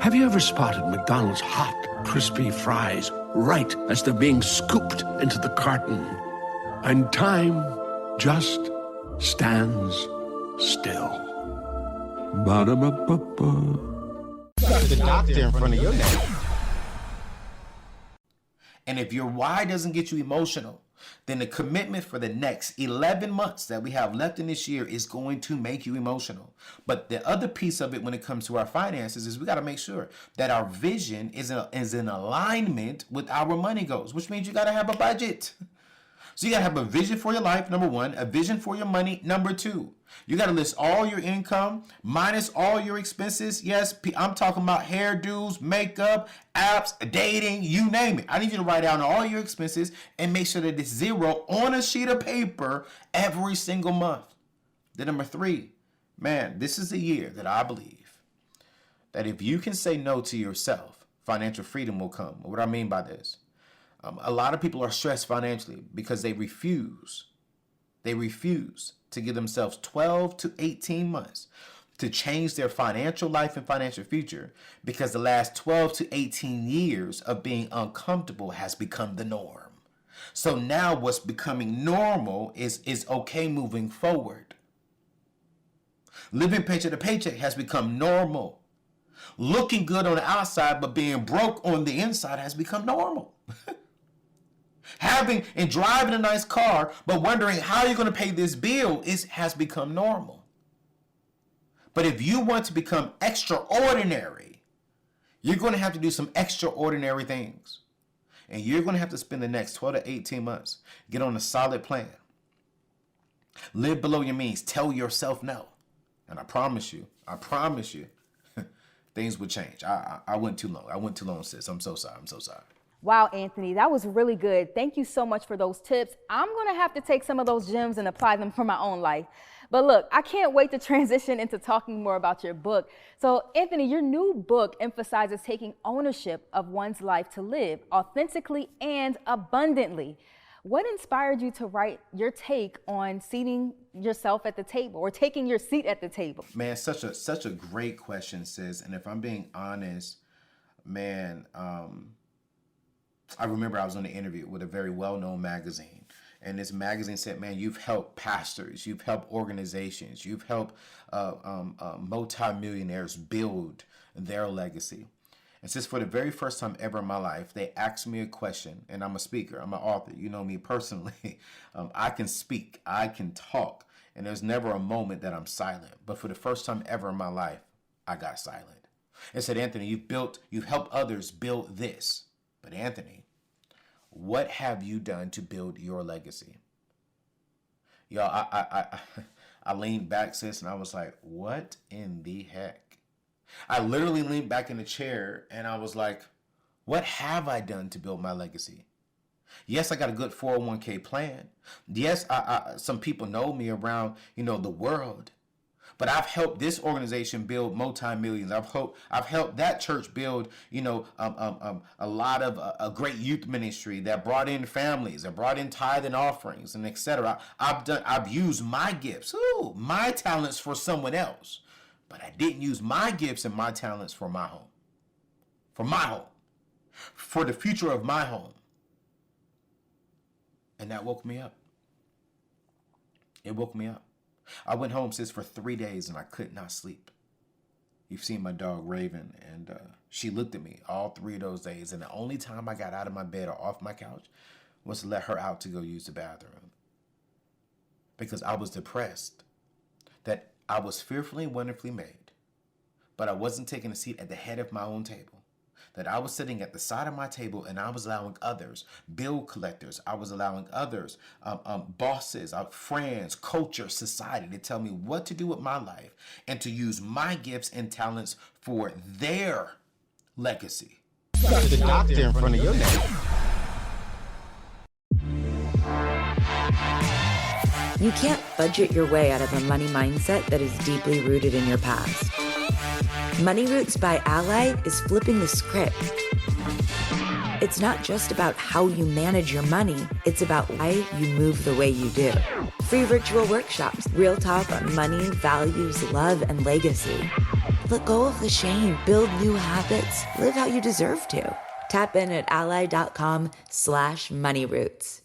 Have you ever spotted McDonald's hot, crispy fries right as they're being scooped into the carton? And time just stands still. Ba-da-ba-ba-ba. The doctor in front of your name. And if your why doesn't get you emotional, then the commitment for the next 11 months that we have left in this year is going to make you emotional. But the other piece of it when it comes to our finances is we got to make sure that our vision is in alignment with our money goals, which means you got to have a budget. So you got to have a vision for your life, number one, a vision for your money, number two. You got to list all your income minus all your expenses. Yes, I'm talking about hairdos, makeup, apps, dating, you name it. I need you to write down all your expenses and make sure that it's zero on a sheet of paper every single month. Then number three, man, this is a year that I believe that if you can say no to yourself, financial freedom will come. What do I mean by this? A lot of people are stressed financially because they refuse to give themselves 12 to 18 months to change their financial life and financial future because the last 12 to 18 years of being uncomfortable has become the norm. So now what's becoming normal is okay moving forward. Living paycheck to paycheck has become normal. Looking good on the outside but being broke on the inside has become normal. Having and driving a nice car, but wondering how you're going to pay this bill has become normal. But if you want to become extraordinary, you're going to have to do some extraordinary things. And you're going to have to spend the next 12 to 18 months, get on a solid plan. Live below your means. Tell yourself no. And I promise you, things would change. I went too long, sis. I'm so sorry. Wow, Anthony, that was really good. Thank you so much for those tips. I'm going to have to take some of those gems and apply them for my own life. But look, I can't wait to transition into talking more about your book. So, Anthony, your new book emphasizes taking ownership of one's life to live authentically and abundantly. What inspired you to write your take on seating yourself at the table or taking your seat at the table? Man, such a great question, sis. And if I'm being honest, man, I remember I was on an interview with a very well-known magazine, and this magazine said, man, you've helped pastors, you've helped organizations, you've helped multimillionaires build their legacy. And since for the very first time ever in my life, they asked me a question, and I'm a speaker, I'm an author, you know me personally. I can speak, I can talk, and there's never a moment that I'm silent. But for the first time ever in my life, I got silent. It said, Anthony, you've helped others build this. But Anthony, what have you done to build your legacy? Y'all, I leaned back, sis, and I was like, what in the heck? I literally leaned back in the chair and I was like, what have I done to build my legacy? Yes, I got a good 401k plan. Yes, some people know me around, the world. But I've helped this organization build multi-millions. I've helped that church build, a lot of a great youth ministry that brought in families, that brought in tithe and offerings, and etc. I've used my gifts, my talents for someone else, but I didn't use my gifts and my talents for my home, for the future of my home, and that woke me up. It woke me up. I went home, sis, for 3 days and I could not sleep. You've seen my dog Raven, and she looked at me all 3 of those days, and the only time I got out of my bed or off my couch was to let her out to go use the bathroom. Because I was depressed that I was fearfully and wonderfully made, but I wasn't taking a seat at the head of my own table. That I was sitting at the side of my table and I was allowing others, bill collectors, I was allowing others, bosses, friends, culture, society to tell me what to do with my life and to use my gifts and talents for their legacy. The doctor in front of your name. You can't budget your way out of a money mindset that is deeply rooted in your past. Money Roots by Ally is flipping the script. It's not just about how you manage your money, it's about why you move the way you do. Free virtual workshops, real talk on money, values, love, and legacy. Let go of the shame, build new habits, live how you deserve to. Tap in at ally.com/moneyroots.